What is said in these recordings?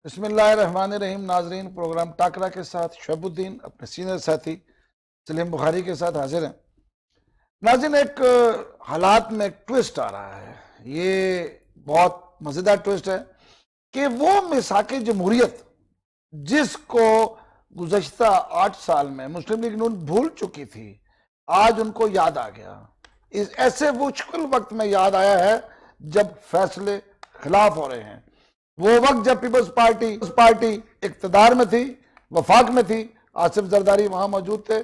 بسم اللہ الرحمن الرحیم. ناظرین، پروگرام ٹاکرا کے ساتھ شعیب الدین اپنے سینئر ساتھی سلیم بخاری کے ساتھ حاضر ہیں. ناظرین، ایک حالات میں ایک ٹوسٹ آ رہا ہے. یہ بہت مزیدار ٹوسٹ ہے کہ وہ میثاق جمہوریت جس کو گزشتہ 8 سال میں مسلم لیگ نون بھول چکی تھی، آج ان کو یاد آ گیا. ایسے مشکل وقت میں یاد آیا ہے جب فیصلے خلاف ہو رہے ہیں. وہ وقت جب پیپلز پارٹی اقتدار میں تھی، وفاق میں تھی، آصف زرداری وہاں موجود تھے،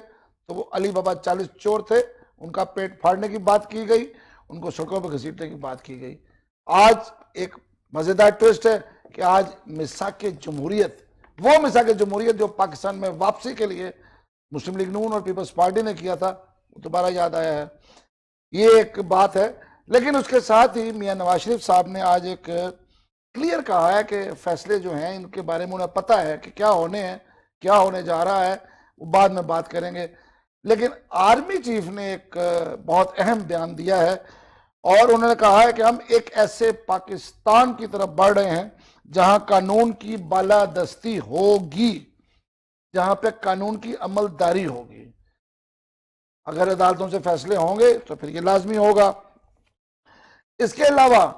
تو وہ علی بابا 40 چور تھے، ان کا پیٹ پھاڑنے کی بات کی گئی، ان کو سڑکوں پہ گھسیٹنے کی بات کی گئی. آج ایک مزیدار ٹوسٹ ہے کہ آج میثاق جمہوریت، وہ میثاق جمہوریت جو پاکستان میں واپسی کے لیے مسلم لیگ نون اور پیپلز پارٹی نے کیا تھا، وہ دوبارہ یاد آیا ہے. یہ ایک بات ہے. لیکن اس کے ساتھ ہی میاں نواز شریف صاحب نے آج ایک کلیئر کہا ہے کہ فیصلے جو ہیں ان کے بارے میں انہیں پتہ ہے کہ کیا ہونے ہیں، کیا ہونے جا رہا ہے، وہ بعد میں بات کریں گے. لیکن آرمی چیف نے ایک بہت اہم بیان دیا ہے اور انہوں نے کہا ہے کہ ہم ایک ایسے پاکستان کی طرف بڑھ رہے ہیں جہاں قانون کی بالادستی ہوگی، جہاں پہ قانون کی عملداری ہوگی. اگر عدالتوں سے فیصلے ہوں گے تو پھر یہ لازمی ہوگا. اس کے علاوہ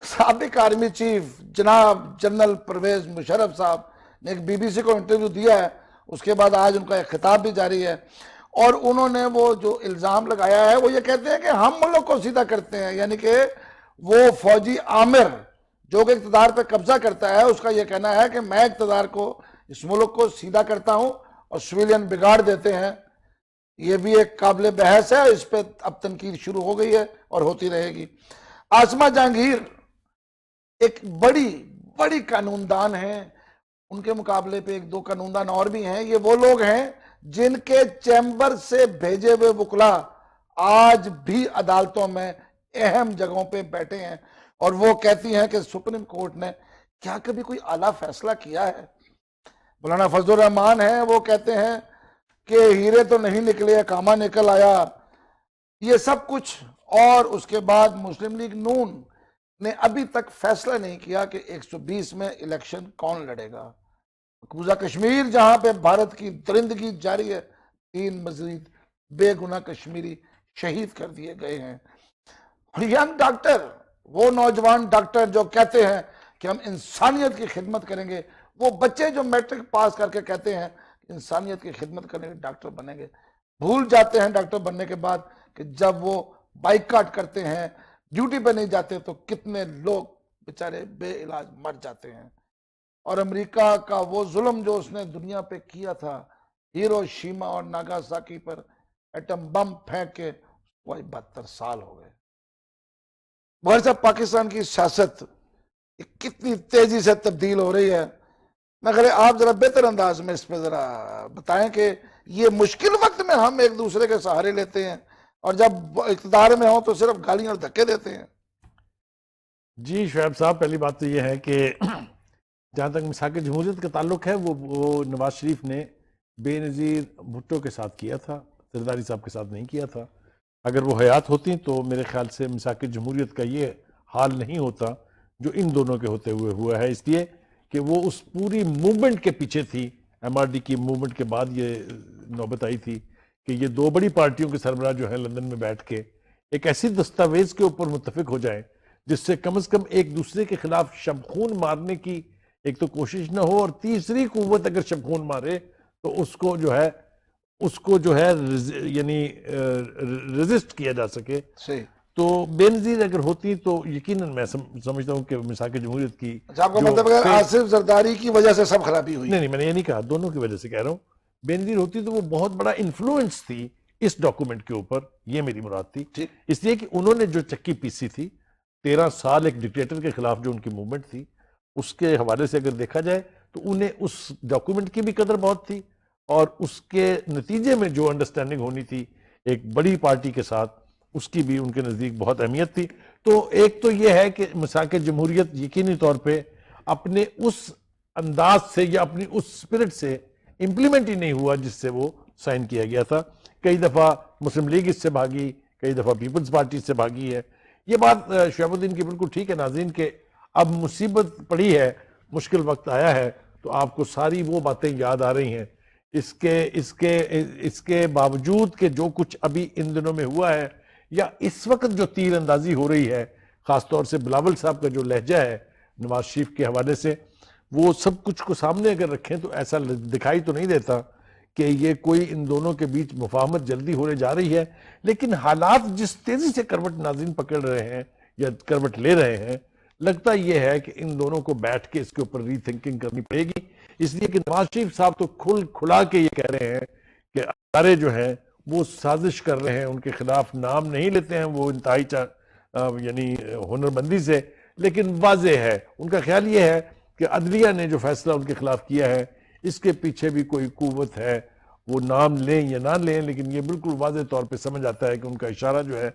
سابق آرمی چیف جناب جنرل پرویز مشرف صاحب نے ایک بی بی سی کو انٹرویو دیا ہے. اس کے بعد آج ان کا ایک خطاب بھی جاری ہے اور انہوں نے وہ جو الزام لگایا ہے وہ یہ کہتے ہیں کہ ہم ملک کو سیدھا کرتے ہیں. یعنی کہ وہ فوجی عامر جو کہ اقتدار پہ قبضہ کرتا ہے، اس کا یہ کہنا ہے کہ میں اقتدار کو، اس ملک کو سیدھا کرتا ہوں اور سویلین بگاڑ دیتے ہیں. یہ بھی ایک قابل بحث ہے، اس پہ اب تنقید شروع ہو گئی ہے اور ہوتی رہے گی. عاصمہ جہانگیر ایک بڑی قانون دان ہیں. ان کے مقابلے پہ 1-2 قانون دان اور بھی ہیں. یہ وہ لوگ ہیں جن کے چیمبر سے بھیجے ہوئے وکلا آج بھی عدالتوں میں اہم جگہوں پہ بیٹھے ہیں اور وہ کہتی ہیں کہ سپریم کورٹ نے کیا کبھی کوئی اعلیٰ فیصلہ کیا ہے. مولانا فضل الرحمان ہیں، وہ کہتے ہیں کہ ہیرے تو نہیں نکلے، کاما نکل آیا. یہ سب کچھ. اور اس کے بعد مسلم لیگ نون نے ابھی تک فیصلہ نہیں کیا کہ 120 میں الیکشن کون لڑے گا. مقبوضہ کشمیر جہاں پہ بھارت کی درندگی جاری ہے، 3 مزید بے گناہ کشمیری شہید کر دیے گئے ہیں. اور ینگ ڈاکٹر، وہ نوجوان ڈاکٹر جو کہتے ہیں کہ ہم انسانیت کی خدمت کریں گے، وہ بچے جو میٹرک پاس کر کے کہتے ہیں انسانیت کی خدمت کریں گے، ڈاکٹر بنیں گے، بھول جاتے ہیں ڈاکٹر بننے کے بعد کہ جب وہ بائیکاٹ کرتے ہیں، ڈیوٹی پہ نہیں جاتے تو کتنے لوگ بیچارے بے علاج مر جاتے ہیں. اور امریکہ کا وہ ظلم جو اس نے دنیا پہ کیا تھا، ہیروشیما اور ناگاساکی پر ایٹم بم پھینک کے، وہ 72 سال ہو گئے. بہت صاحب، پاکستان کی سیاست کتنی تیزی سے تبدیل ہو رہی ہے. مگر آپ ذرا بہتر انداز میں اس پہ ذرا بتائیں کہ یہ مشکل وقت میں ہم ایک دوسرے کے سہارے لیتے ہیں اور جب اقتدار میں ہوں تو صرف گالیاں اور دھکے دیتے ہیں. جی شعیب صاحب، پہلی بات تو یہ ہے کہ جہاں تک میثاق جمہوریت کا تعلق ہے وہ نواز شریف نے بے نظیر بھٹو کے ساتھ کیا تھا، زرداری صاحب کے ساتھ نہیں کیا تھا. اگر وہ حیات ہوتی تو میرے خیال سے میثاق جمہوریت کا یہ حال نہیں ہوتا جو ان دونوں کے ہوتے ہوئے ہوا ہے، اس لیے کہ وہ اس پوری موومنٹ کے پیچھے تھی. ایم آر ڈی کی موومنٹ کے بعد یہ نوبت آئی تھی کہ یہ 2 بڑی پارٹیوں کے سربراہ جو ہیں لندن میں بیٹھ کے ایک ایسی دستاویز کے اوپر متفق ہو جائیں جس سے کم از کم ایک دوسرے کے خلاف شمخون مارنے کی ایک تو کوشش نہ ہو، اور تیسری قوت اگر شمخون مارے تو اس کو جو ہے یعنی ریزسٹ کیا جا سکے. صحیح. تو بے نظیر اگر ہوتی تو یقیناً میں سمجھتا ہوں کہ میثاق جمہوریت کی آپ کا مطلب اگر آصف زرداری کی وجہ سے سب خرابی ہوئی؟ نہیں، میں نے یہ نہیں کہا، دونوں کی وجہ سے کہہ رہا ہوں. بے نظیر ہوتی تو وہ بہت بڑا انفلوئنس تھی اس ڈاکومنٹ کے اوپر، یہ میری مراد تھی. اس لیے کہ انہوں نے جو چکی پیسی تھی 13 سال ایک ڈکٹیٹر کے خلاف جو ان کی موومنٹ تھی، اس کے حوالے سے اگر دیکھا جائے تو انہیں اس ڈاکومنٹ کی بھی قدر بہت تھی اور اس کے نتیجے میں جو انڈرسٹینڈنگ ہونی تھی ایک بڑی پارٹی کے ساتھ، اس کی بھی ان کے نزدیک بہت اہمیت تھی. تو ایک تو یہ ہے کہ میثاق جمہوریت یقینی طور پہ اپنے اس انداز سے یا اپنی اس اسپرٹ سے امپلیمنٹ ہی نہیں ہوا جس سے وہ سائن کیا گیا تھا. کئی دفعہ مسلم لیگ اس سے بھاگی، کئی دفعہ پیپلز پارٹی سے بھاگی ہے. یہ بات شعیب الدین کی بالکل ٹھیک ہے ناظرین کہ اب مصیبت پڑی ہے مشکل وقت آیا ہے تو آپ کو ساری وہ باتیں یاد آ رہی ہیں. اس کے باوجود کہ جو کچھ ابھی ان دنوں میں ہوا ہے یا اس وقت جو تیر اندازی ہو رہی ہے خاص طور سے بلاول صاحب کا جو لہجہ ہے نواز شریف کے حوالے سے، وہ سب کچھ کو سامنے اگر رکھیں تو ایسا دکھائی تو نہیں دیتا کہ یہ کوئی ان دونوں کے بیچ مفاہمت جلدی ہونے جا رہی ہے. لیکن حالات جس تیزی سے کروٹ ناظرین پکڑ رہے ہیں یا کروٹ لے رہے ہیں، لگتا یہ ہے کہ ان دونوں کو بیٹھ کے اس کے اوپر ری تھنکنگ کرنی پڑے گی. اس لیے کہ نواز شریف صاحب تو کھلا کے یہ کہہ رہے ہیں کہ ادارے جو ہیں وہ سازش کر رہے ہیں، ان کے خلاف نام نہیں لیتے ہیں وہ انتہائی یعنی ہنرمندی سے، لیکن واضح ہے ان کا خیال یہ ہے کہ عدلیہ نے جو فیصلہ ان کے خلاف کیا ہے اس کے پیچھے بھی کوئی قوت ہے. وہ نام لیں یا نہ لیں، لیکن یہ بالکل واضح طور پہ سمجھ آتا ہے کہ ان کا اشارہ جو ہے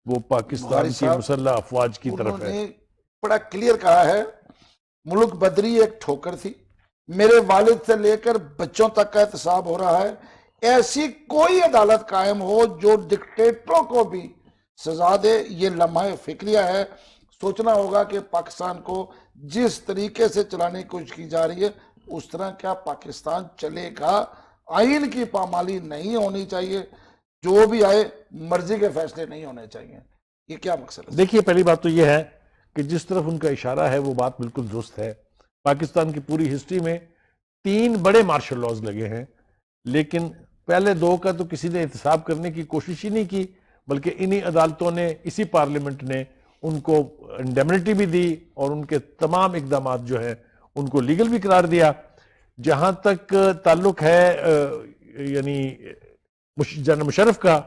وہ پاکستان کی مسلح افواج کی طرف انہوں ہے. نے بڑا کلیئر کہا ہے، ملک بدری ایک ٹھوکر تھی، میرے والد سے لے کر بچوں تک کا احتساب ہو رہا ہے. ایسی کوئی عدالت قائم ہو جو ڈکٹیٹروں کو بھی سزا دے، یہ لمحہ فکریہ ہے. سوچنا ہوگا کہ پاکستان کو جس طریقے سے چلانے کی کوشش کی جا رہی ہے اس طرح کیا پاکستان چلے گا. آئین کی پامالی نہیں ہونی چاہیے، جو بھی آئے مرضی کے فیصلے نہیں ہونے چاہیے. یہ کیا مقصد ہے؟ دیکھیے پہلی بات تو یہ ہے کہ جس طرف ان کا اشارہ ہے وہ بات بالکل درست ہے. پاکستان کی پوری ہسٹری میں 3 بڑے مارشل لاز لگے ہیں، لیکن پہلے 2 کا تو کسی نے احتساب کرنے کی کوشش ہی نہیں کی، بلکہ انہی عدالتوں نے، اسی پارلیمنٹ نے ان کو انڈیمنٹی بھی دی اور ان کے تمام اقدامات جو ہیں ان کو لیگل بھی قرار دیا. جہاں تک تعلق ہے یعنی جنرل مشرف کا،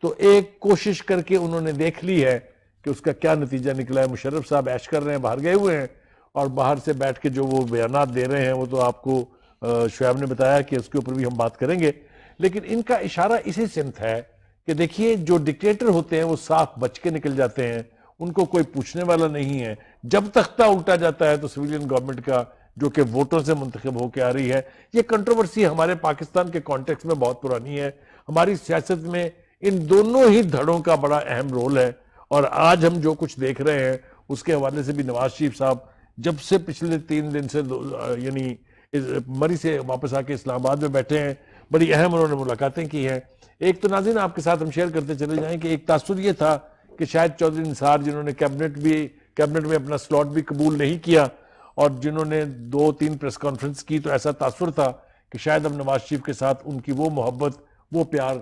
تو ایک کوشش کر کے انہوں نے دیکھ لی ہے کہ اس کا کیا نتیجہ نکلا ہے. مشرف صاحب عیش کر رہے ہیں، باہر گئے ہوئے ہیں، اور باہر سے بیٹھ کے جو وہ بیانات دے رہے ہیں وہ تو آپ کو شعیب نے بتایا کہ اس کے اوپر بھی ہم بات کریں گے. لیکن ان کا اشارہ اسی سمت ہے کہ دیکھیے جو ڈکٹیٹر ہوتے ہیں وہ صاف بچ کے نکل جاتے ہیں، ان کو کوئی پوچھنے والا نہیں ہے. جب تختہ الٹا جاتا ہے تو سویلین گورنمنٹ کا جو کہ ووٹوں سے منتخب ہو کے آ رہی ہے. یہ کنٹروورسی ہمارے پاکستان کے کانٹیکس میں بہت پرانی ہے. ہماری سیاست میں ان دونوں ہی دھڑوں کا بڑا اہم رول ہے، اور آج ہم جو کچھ دیکھ رہے ہیں اس کے حوالے سے بھی نواز شریف صاحب جب سے پچھلے 3 دن سے یعنی مری سے واپس آ کے اسلام آباد میں بیٹھے ہیں، بڑی اہم انہوں نے ملاقاتیں کی ہیں. ایک تو ناظرین آپ کے ساتھ ہم شیئر کرتے چلے جائیں کہ ایک تاثر یہ تھا کہ شاید چودھری نثار جنہوں نے کیبنٹ میں اپنا سلاٹ بھی قبول نہیں کیا اور جنہوں نے 2-3 پریس کانفرنس کی، تو ایسا تاثر تھا کہ شاید اب نواز شریف کے ساتھ ان کی وہ محبت، وہ پیار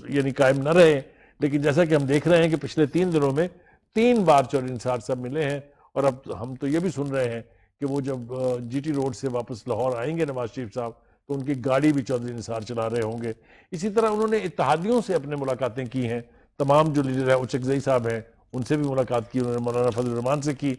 یعنی قائم نہ رہے. لیکن جیسا کہ ہم دیکھ رہے ہیں کہ پچھلے 3 دنوں میں 3 بار چودھری نثار صاحب ملے ہیں، اور اب ہم تو یہ بھی سن رہے ہیں کہ وہ جب جی ٹی روڈ سے واپس لاہور آئیں گے نواز شریف صاحب تو ان کی گاڑی بھی چودھری نثار چلا رہے ہوں گے. اسی طرح انہوں نے اتحادیوں سے اپنے ملاقاتیں کی ہیں، تمام جو لیڈر ہیں، اچکزئی صاحب ہیں ان سے بھی ملاقات کی، انہوں نے مولانا فضل الرحمان سے کی،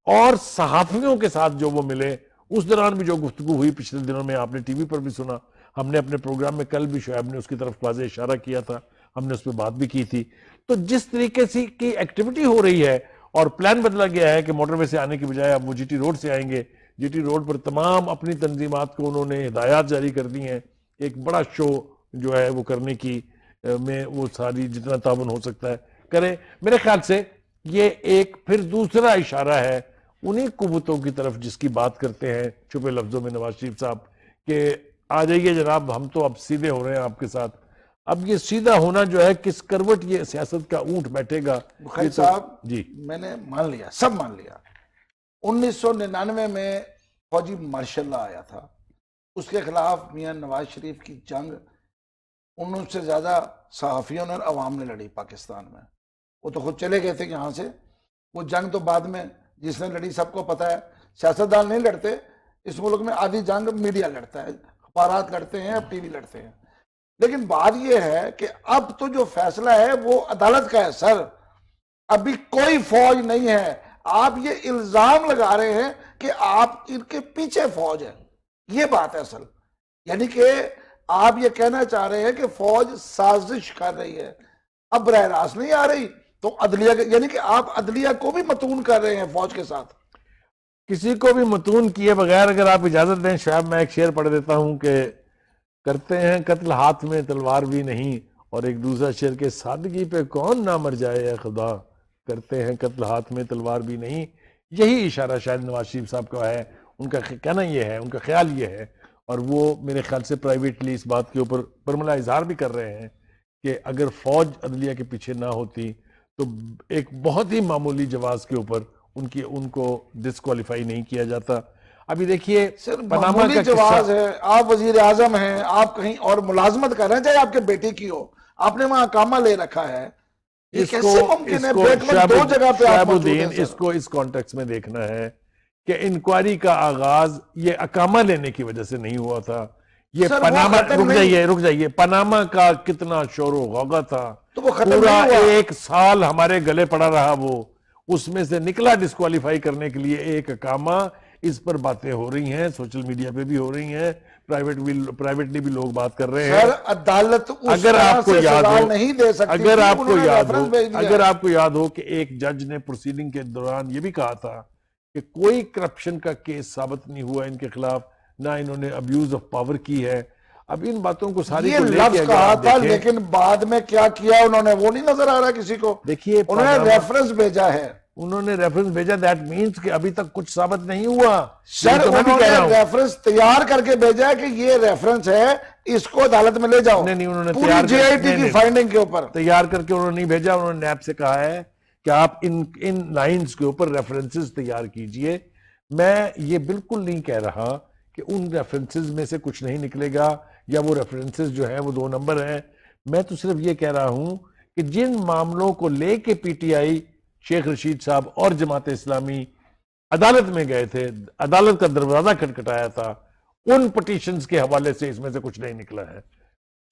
اور صحافیوں کے ساتھ جو وہ ملے اس دوران بھی جو گفتگو ہوئی پچھلے دنوں میں آپ نے ٹی وی پر بھی سنا. ہم نے اپنے پروگرام میں کل بھی شعیب نے اس کی طرف واضح اشارہ کیا تھا، ہم نے اس پہ بات بھی کی تھی. تو جس طریقے سے کی ایکٹیویٹی ہو رہی ہے اور پلان بدلا گیا ہے کہ موٹر وے سے آنے کی بجائے اب وہ جی ٹی روڈ سے آئیں گے، جی ٹی روڈ پر تمام اپنی تنظیمات کو انہوں نے ہدایات جاری کر دی ہیں ایک بڑا شو جو ہے وہ کرنے کی میں وہ ساری جتنا تعاون ہو سکتا ہے کریں. میرے خیال سے یہ ایک پھر دوسرا اشارہ ہے انہی قوتوں کی طرف جس کی بات کرتے ہیں چھپے لفظوں میں نواز شریف صاحب کہ آ جائیے جناب ہم تو اب سیدھے ہو رہے ہیں آپ کے ساتھ. اب یہ سیدھا ہونا جو ہے کس کروٹ یہ سیاست کا اونٹ بیٹھے گا. بخاری صاحب جی میں نے مان لیا، سب مان لیا. 1999 میں فوجی مارشل لا آیا تھا، اس کے خلاف میاں نواز شریف کی جنگ ان سے زیادہ صحافیوں نے اور عوام نے لڑی پاکستان میں. وہ تو خود چلے گئے تھے یہاں سے. وہ جنگ تو بعد میں جس نے لڑی سب کو پتا ہے. سیاستدان نہیں لڑتے اس ملک میں، آدھی جنگ میڈیا لڑتا ہے، اخبارات لڑتے ہیں، اب ٹی وی لڑتے ہیں. لیکن بات یہ ہے کہ اب تو جو فیصلہ ہے وہ عدالت کا ہے سر. ابھی کوئی فوج نہیں ہے. آپ یہ الزام لگا رہے ہیں کہ آپ ان کے پیچھے فوج ہے، یہ بات ہے اصل. یعنی کہ آپ یہ کہنا چاہ رہے ہیں کہ فوج سازش کر رہی ہے. اب براہ راست نہیں آ رہی تو عدلیہ، یعنی کہ آپ عدلیہ کو بھی متون کر رہے ہیں فوج کے ساتھ. کسی کو بھی متون کیے بغیر اگر آپ اجازت دیں شاید میں ایک شعر پڑھ دیتا ہوں کہ کرتے ہیں قتل ہاتھ میں تلوار بھی نہیں، اور ایک دوسرا شعر کے سادگی پہ کون نہ مر جائے اے خدا، کرتے ہیں قتل ہاتھ میں تلوار بھی نہیں. یہی اشارہ شاید نواز شریف صاحب کا ہے. ان کا کہنا یہ ہے، ان کا خیال یہ ہے، اور وہ میرے خیال سے پرائیویٹلی اس بات کے اوپر برملا اظہار بھی کر رہے ہیں کہ اگر فوج عدلیہ کے پیچھے نہ ہوتی تو ایک بہت ہی معمولی جواز کے اوپر ان کو ڈسکوالیفائی نہیں کیا جاتا. ابھی دیکھیے صرف پاناما معمولی کا جواز قصہ، ہے. آپ وزیر اعظم ہیں، آپ کہیں اور ملازمت کر رہے ہیں، چاہے آپ کے بیٹے کی ہو، آپ نے وہاں اقامہ لے رکھا ہے. یہ اس کو کیسے ممکن ہے؟ بیک وقت شہاب دو جگہ پہ آپ شہاب موجود الدین ہیں اس سر. کو اس کانٹیکس میں دیکھنا ہے کہ انکوائری کا آغاز یہ اقامہ لینے کی وجہ سے نہیں ہوا تھا. یہ سر وہ پاناما، ختم نہیں، رک جائیے، پاناما کا کتنا شور و غوغا تھا، تو وہ ختم پورا نہیں ہوا. 1 سال ہمارے گلے پڑا رہا. وہ اس میں سے نکلا ڈسکوالیفائی کرنے کے لیے ایک اقامہ. اس پر باتیں ہو رہی ہیں، سوشل میڈیا پہ بھی ہو رہی ہیں، پرائیویٹلی بھی لوگ بات کر رہے ہیں. سر عدالت اس اگر طرح آپ کو سے یاد سزا ہو، نہیں دے سکتی اگر تھی، آپ کو انہوں نے یاد ہو، ریفرنس بھیج دیا. اگر آپ کو یاد ہو کہ ایک جج نے پروسیڈنگ کے دوران یہ بھی کہا تھا کہ کوئی کرپشن کا کیس ثابت نہیں ہوا ان کے خلاف، نہ انہوں نے ابیوز آف پاور کی ہے. اب ان باتوں کو ساری یہ کو لے لفظ کے اگر کہا آپ تھا، دیکھیں، لیکن بعد میں کیا کیا انہوں نے وہ نہیں نظر آ رہا کسی کو. دیکھیے انہوں نے ریفرنس بھیجا ہے. انہوں نے ریفرنس بھیجا، دیٹ مینز کہ ابھی تک کچھ ثابت نہیں ہوا. سر یہی تو میں بھی انہوں کہہ نے رہا ہوں. ریفرنس تیار کر کے بھیجا ہے کہ یہ ریفرنس ہے، اس کو عدالت میں لے جاؤ. نہیں انہوں نے پوری تیار جے آئی ٹی کی فائنڈنگ کے اوپر تیار کر کے انہوں نے نہیں بھیجا. انہوں نے نیب سے کہا ہے کہ آپ ان لائنز کے اوپر ریفرنسز تیار کیجئے. میں یہ بالکل نہیں کہہ رہا کہ ان ریفرنسز میں سے کچھ نہیں نکلے گا یا وہ ریفرنسز جو ہیں وہ 2 نمبر ہیں. میں تو صرف یہ کہہ رہا ہوں کہ جن معاملوں کو لے کے P T I, Sheikh Rashid صاحب اور جماعت اسلامی عدالت میں گئے تھے، عدالت کا دروازہ کھٹکھٹایا تھا، ان پٹیشنز کے حوالے سے اس میں سے کچھ نہیں نکلا ہے.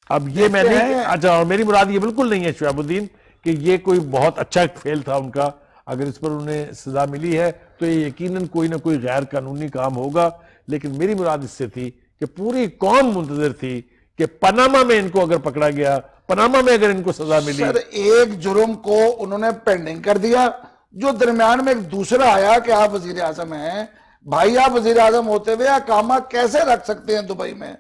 اب یہ میں نہیں، اچھا، اور میری مراد یہ بالکل نہیں ہے شہاب الدین کہ یہ کوئی بہت اچھا فیل تھا ان کا. اگر اس پر انہیں سزا ملی ہے تو یہ یقیناً کوئی نہ کوئی غیر قانونی کام ہوگا. لیکن میری مراد اس سے تھی کہ پوری قوم منتظر تھی کہ پاناما میں ان کو اگر پکڑا گیا، پاناما میں اگر ان کو سزا ملی. سر ایک جرم کو انہوں نے پینڈنگ کر دیا، جو درمیان میں ایک دوسرا آیا کہ آپ وزیر اعظم ہیں. بھائی آپ وزیر اعظم ہوتے ہوئے اقامہ کیسے رکھ سکتے ہیں دبئی میں؟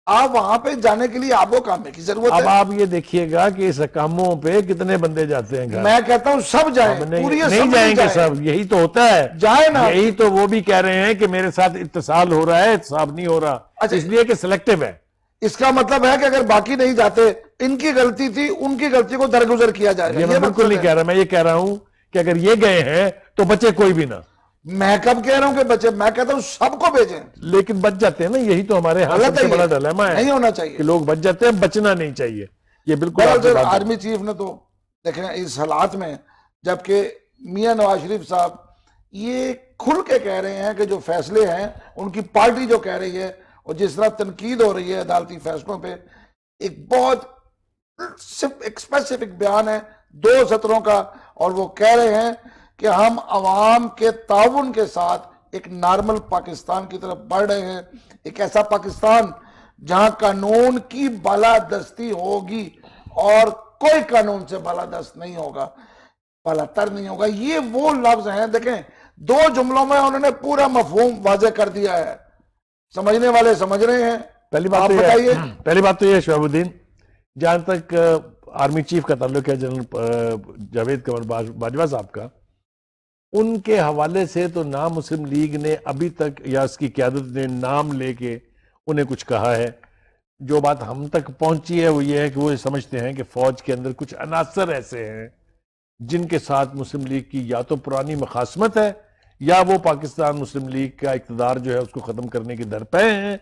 آپ وہاں پہ جانے کے لیے آپ کو اقامے کی ضرورت اب ہے. آپ یہ دیکھیے گا کہ اس اقاموں پہ کتنے بندے جاتے ہیں گھر. میں کہتا ہوں سب جائیں، پوری نہیں جائیں گے سب، یہی تو ہوتا ہے. جائیں نا. یہی تو وہ بھی کہہ رہے ہیں کہ میرے ساتھ اتصال ہو رہا ہے، اتصال نہیں ہو رہا، اس لیے کہ سلیکٹیو ہے. اس کا مطلب ہے کہ اگر باقی نہیں جاتے، ان کی غلطی تھی، ان کی غلطی کو درگزر کیا جائے گا. یہ میں بالکل نہیں کہہ رہا، میں یہ کہہ رہا ہوں کہ اگر یہ گئے ہیں تو بچے کوئی بھی نہ. میں کب کہہ رہا ہوں کہ بچے، میں کہتا ہوں سب کو بھیجیں. لیکن بچ جاتے ہیں نا، یہی تو ہمارے ہاں سب سے بڑا ڈیلیما ہے، نہیں ہونا چاہیے کہ لوگ بچ جاتے ہیں، بچنا نہیں چاہیے. یہ بالکل سر آرمی چیف نے تو دیکھیں اس حالات میں، جبکہ میاں نواز شریف صاحب یہ کھل کے کہہ رہے ہیں کہ جو فیصلے ہیں ان کی پارٹی جو کہہ رہی ہے، اور جس طرح تنقید ہو رہی ہے عدالتی فیصلوں پہ، ایک بہت اسپیسیفک بیان ہے 2 سطروں کا، اور وہ کہہ رہے ہیں کہ ہم عوام کے تعاون کے ساتھ ایک نارمل پاکستان کی طرف بڑھ رہے ہیں، ایک ایسا پاکستان جہاں قانون کی بالادستی ہوگی اور کوئی قانون سے بالادست نہیں ہوگا، بالاتر نہیں ہوگا. یہ وہ لفظ ہیں، دیکھیں 2 جملوں میں انہوں نے پورا مفہوم واضح کر دیا ہے. سمجھنے والے سمجھ رہے ہیں. آپ بتائیے. پہلی بات تو یہ ہے شہاب الدین، جہاں تک آرمی چیف کا تعلق ہے جنرل جاوید قمر باجوہ صاحب کا، ان کے حوالے سے تو نہ مسلم لیگ نے ابھی تک یا اس کی قیادت نے نام لے کے انہیں کچھ کہا ہے. جو بات ہم تک پہنچی ہے وہ یہ ہے کہ وہ سمجھتے ہیں کہ فوج کے اندر کچھ عناصر ایسے ہیں جن کے ساتھ مسلم لیگ کی یا تو پرانی مخاصمت ہے یا وہ پاکستان مسلم لیگ کا اقتدار جو ہے اس کو ختم کرنے کی درپے ہیں.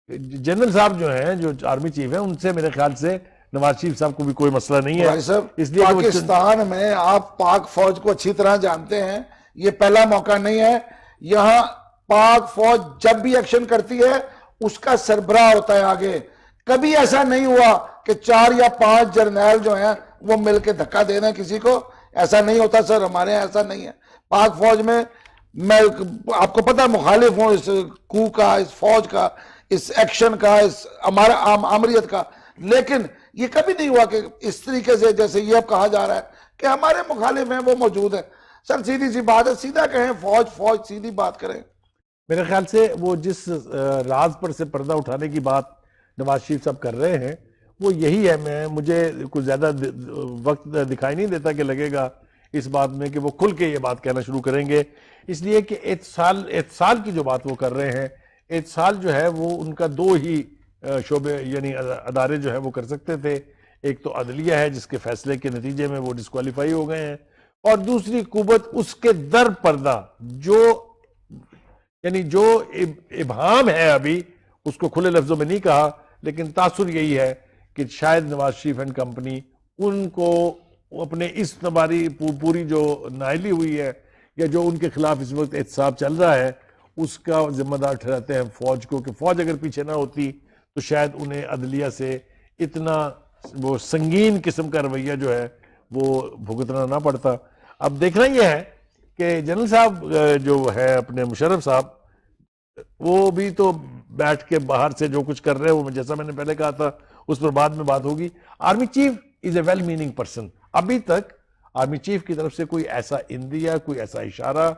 جنرل صاحب جو ہیں، جو آرمی چیف ہیں، ان سے میرے خیال سے نواز شریف صاحب کو بھی کوئی مسئلہ نہیں ہے. بھائی صاحب، اس لیے پاکستان میں آپ پاک فوج کو اچھی طرح جانتے ہیں، یہ پہلا موقع نہیں ہے. یہاں پاک فوج جب بھی ایکشن کرتی ہے اس کا سربراہ ہوتا ہے آگے. کبھی ایسا نہیں ہوا کہ 4 یا 5 جرنیل جو ہیں وہ مل کے دھکا دے دیں کسی کو. ایسا نہیں ہوتا سر، ہمارے یہاں ایسا نہیں ہے. پاک فوج میں میں آپ کو پتہ مخالف ہوں اس کو کا، اس فوج کا، اس ایکشن کا، اس ہمارا آمریت کا، لیکن یہ کبھی نہیں ہوا کہ اس طریقے سے جیسے یہ اب کہا جا رہا ہے کہ ہمارے مخالف ہیں وہ موجود ہیں. سر سیدھی سی بات ہے، سیدھا کہیں فوج سیدھی بات کریں. میرے خیال سے وہ جس راز پر سے پردہ اٹھانے کی بات نواز شریف صاحب کر رہے ہیں وہ یہی ہے. مجھے کچھ زیادہ وقت دکھائی نہیں دیتا کہ لگے گا اس بات میں کہ وہ کھل کے یہ بات کہنا شروع کریں گے، اس لیے کہ اتصال کی جو بات وہ کر رہے ہیں، اتصال جو ہے وہ ان کا دو ہی شعبے یعنی ادارے جو ہے وہ کر سکتے تھے. ایک تو عدلیہ ہے جس کے فیصلے کے نتیجے میں وہ ڈسکوالیفائی ہو گئے ہیں، اور دوسری قوت اس کے در پردہ جو یعنی جو ابہام ہے، ابھی اس کو کھلے لفظوں میں نہیں کہا لیکن تاثر یہی ہے کہ شاید نواز شریف اینڈ کمپنی ان کو اپنے اس تمہاری پوری جو نااہلی ہوئی ہے یا جو ان کے خلاف اس وقت احتساب چل رہا ہے اس کا ذمہ دار ٹھہراتے ہیں فوج کو، کہ فوج اگر پیچھے نہ ہوتی تو شاید انہیں عدلیہ سے اتنا وہ سنگین قسم کا رویہ جو ہے وہ بھگتنا نہ پڑتا. اب دیکھنا یہ ہے کہ جنرل صاحب جو ہے اپنے مشرف صاحب، وہ بھی تو بیٹھ کے باہر سے جو کچھ کر رہے ہیں، وہ جیسا میں نے پہلے کہا تھا اس پر بعد میں بات ہوگی. Army chief is a well meaning person. ابھی تک آرمی چیف کی طرف سے کوئی ایسا اندیہ، کوئی ایسا اشارہ،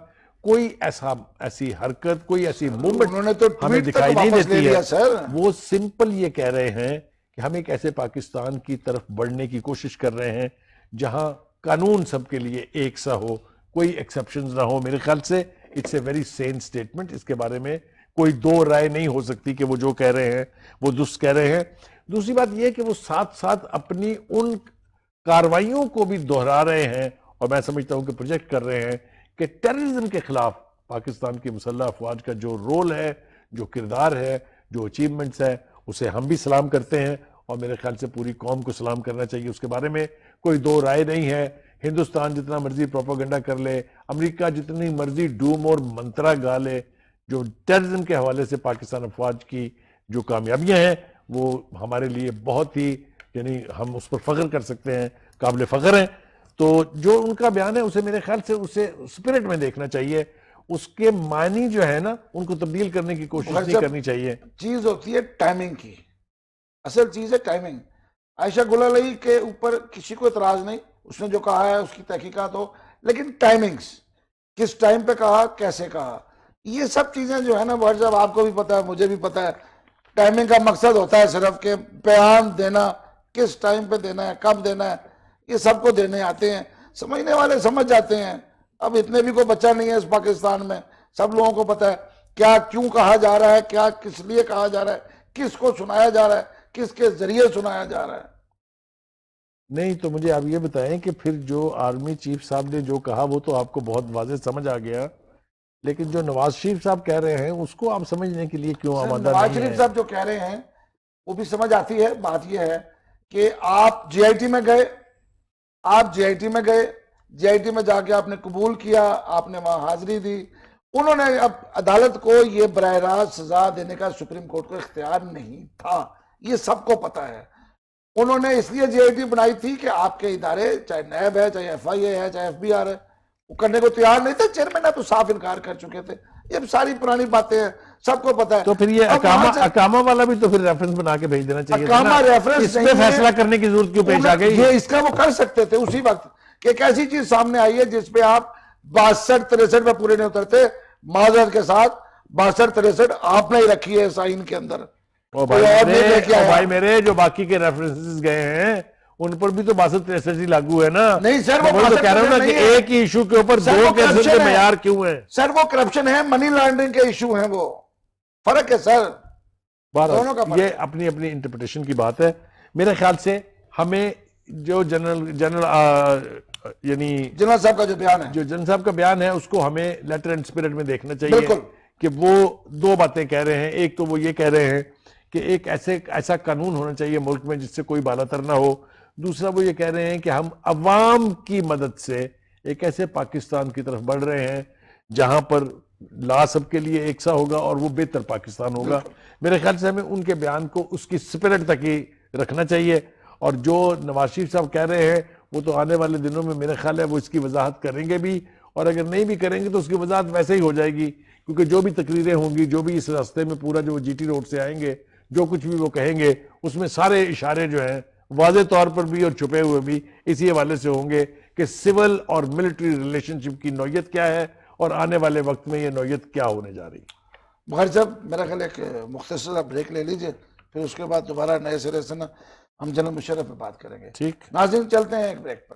کوئی ایسی حرکت، کوئی ایسی موومنٹ ہمیں دکھائی نہیں دیتی ہے. وہ سمپل یہ کہہ رہے ہیں کہ ہم ایک ایسے پاکستان کی طرف بڑھنے کی کوشش کر رہے ہیں جہاں قانون سب کے لیے ایک سا ہو، کوئی ایکسیپشنز نہ ہو. میرے خیال سے it's a very sane statement. اس کے بارے میں کوئی دو رائے نہیں ہو سکتی کہ وہ جو کہہ رہے ہیں وہ درست کہہ رہے ہیں. دوسری بات یہ کہ وہ ساتھ ساتھ اپنی ان کاروائیوں کو بھی دہرا رہے ہیں، اور میں سمجھتا ہوں کہ پروجیکٹ کر رہے ہیں کہ ٹیررزم کے خلاف پاکستان کی مسلح افواج کا جو رول ہے، جو کردار ہے، جو اچیومنٹس ہے، اسے ہم بھی سلام کرتے ہیں، اور میرے خیال سے پوری قوم کو سلام کرنا چاہیے. اس کے بارے میں کوئی دو رائے نہیں ہے. ہندوستان جتنا مرضی پروپیگنڈا کر لے، امریکہ جتنی مرضی ڈوم اور منترا گا لے، جو ٹیررزم کے حوالے سے پاکستان افواج کی جو کامیابیاں ہیں وہ ہمارے لیے بہت ہی یعنی ہم اس پر فخر کر سکتے ہیں، قابل فخر ہیں. تو جو ان کا بیان ہے اسے میرے خیال سے اسے اسپرٹ میں دیکھنا چاہیے. اس کے معنی جو ہے نا ان کو تبدیل کرنے کی کوشش نہیں کرنی چاہیے. چیز ہوتی ہے ٹائمنگ کی، اصل چیز ہے ٹائمنگ. عائشہ گل علی کے اوپر کسی کو اعتراض نہیں، اس نے جو کہا ہے اس کی تحقیقات ہو، لیکن ٹائمنگز، کس ٹائم پہ کہا، کیسے کہا، یہ سب چیزیں جو ہے نا بھائی صاحب آپ کو بھی پتا ہے، مجھے بھی پتا ہے. ٹائمنگ کا مقصد ہوتا ہے صرف کہ بیان دینا، کس ٹائم پہ دینا ہے، کب دینا ہے، یہ سب کو دینے آتے ہیں. سمجھنے والے سمجھ جاتے ہیں. اب اتنے بھی کوئی بچہ نہیں ہے اس پاکستان میں، سب لوگوں کو پتا ہے کیا کیوں کہا جا رہا ہے، کیا کس لیے کہا جا رہا ہے، کس کو سنایا جا رہا ہے، کس کے ذریعے سنایا جا رہا ہے. نہیں تو مجھے آپ یہ بتائیں کہ پھر جو آرمی چیف صاحب نے جو کہا وہ تو آپ کو بہت واضح سمجھ آ گیا، لیکن جو نواز شریف صاحب کہہ رہے ہیں اس کو آپ سمجھنے کے لیے کیوں آمادہ نہیں ہیں؟ نواز شریف صاحب جو کہہ رہے ہیں وہ بھی سمجھ آتی ہے. بات یہ ہے کہ آپ جی آئی ٹی میں گئے، جی آئی ٹی میں جا کے آپ نے قبول کیا، آپ نے وہاں حاضری دی. انہوں نے اب عدالت کو یہ براہ راست سزا دینے کا سپریم کورٹ کو اختیار نہیں تھا، یہ سب کو پتا ہے. انہوں نے اس لیے جی آئی ٹی بنائی تھی کہ آپ کے ادارے چاہے نیب ہے، چاہے ایف آئی اے ہے، چاہے ایف بی آر ہے، وہ کرنے کو تیار نہیں تھے. چیئرمین تو صاف انکار کر چکے تھے. یہ ساری پرانی باتیں ہیں، سب کو پتا ہے. تو پھر یہ اقامہ والا بھی تو پھر ریفرنس بنا کے بھیج دینا چاہیے. اقامہ ریفرنس اس پہ فیصلہ کرنے کی ضرورت کیوں پیش آ گئی؟ یہ اس کا وہ کر سکتے تھے اسی وقت کہ ایک ایسی چیز سامنے آئی ہے جس پہ آپ 62-63 پہ پورے نہیں اترتے. معذرت کے ساتھ 62-63 آپ نے ہی رکھی ہے سائن کے اندر. بھائی میرے جو باقی کے ریفرنسز گئے ہیں ان پر بھی تو 62-63 ہی لاگو ہے نا. نہیں سر، وہ تو کہہ رہا ہوں نا کہ ایک ہی ایشو کے اوپر دو قسم کے معیار کیوں ہیں؟ سر وہ کرپشن ہے، منی لانڈرنگ کے ایشو ہیں، وہ فرق ہے سر. یہ اپنی اپنی انٹرپریٹیشن کی بات ہے. میرے خیال سے ہمیں جو جنرل صاحب کا جو بیان ہے، جو جنرل صاحب کا بیان ہے اس کو ہمیں لیٹر اینڈ اسپرٹ میں دیکھنا چاہیے کہ وہ دو باتیں کہہ رہے ہیں. ایک تو وہ یہ کہہ رہے ہیں کہ ایک ایسا قانون ہونا چاہیے ملک میں جس سے کوئی بالاتر نہ ہو. دوسرا وہ یہ کہہ رہے ہیں کہ ہم عوام کی مدد سے ایک ایسے پاکستان کی طرف بڑھ رہے ہیں جہاں پر لا سب کے لیے ایک سا ہوگا اور وہ بہتر پاکستان ہوگا. میرے خیال سے ہمیں ان کے بیان کو اس کی سپرٹ تک ہی رکھنا چاہیے. اور جو نواز شریف صاحب کہہ رہے ہیں وہ تو آنے والے دنوں میں میرے خیال ہے وہ اس کی وضاحت کریں گے بھی، اور اگر نہیں بھی کریں گے تو اس کی وضاحت ویسے ہی ہو جائے گی، کیونکہ جو بھی تقریریں ہوں گی، جو بھی اس راستے میں پورا جو جی ٹی روڈ سے آئیں گے، جو کچھ بھی وہ کہیں گے اس میں سارے اشارے جو ہیں واضح طور پر بھی اور چھپے ہوئے بھی اسی حوالے سے ہوں گے کہ سول اور ملٹری ریلیشن شپ کی نوعیت کیا ہے اور آنے والے وقت میں یہ نوعیت کیا ہونے جا رہی ہے. بخاری صاحب میرا خیال ایک مختصر بریک لے لیجئے، پھر اس کے بعد دوبارہ نئے سرے سے ہم جنرل مشرف پہ بات کریں گے. ٹھیک، ناظرین چلتے ہیں ایک بریک پر.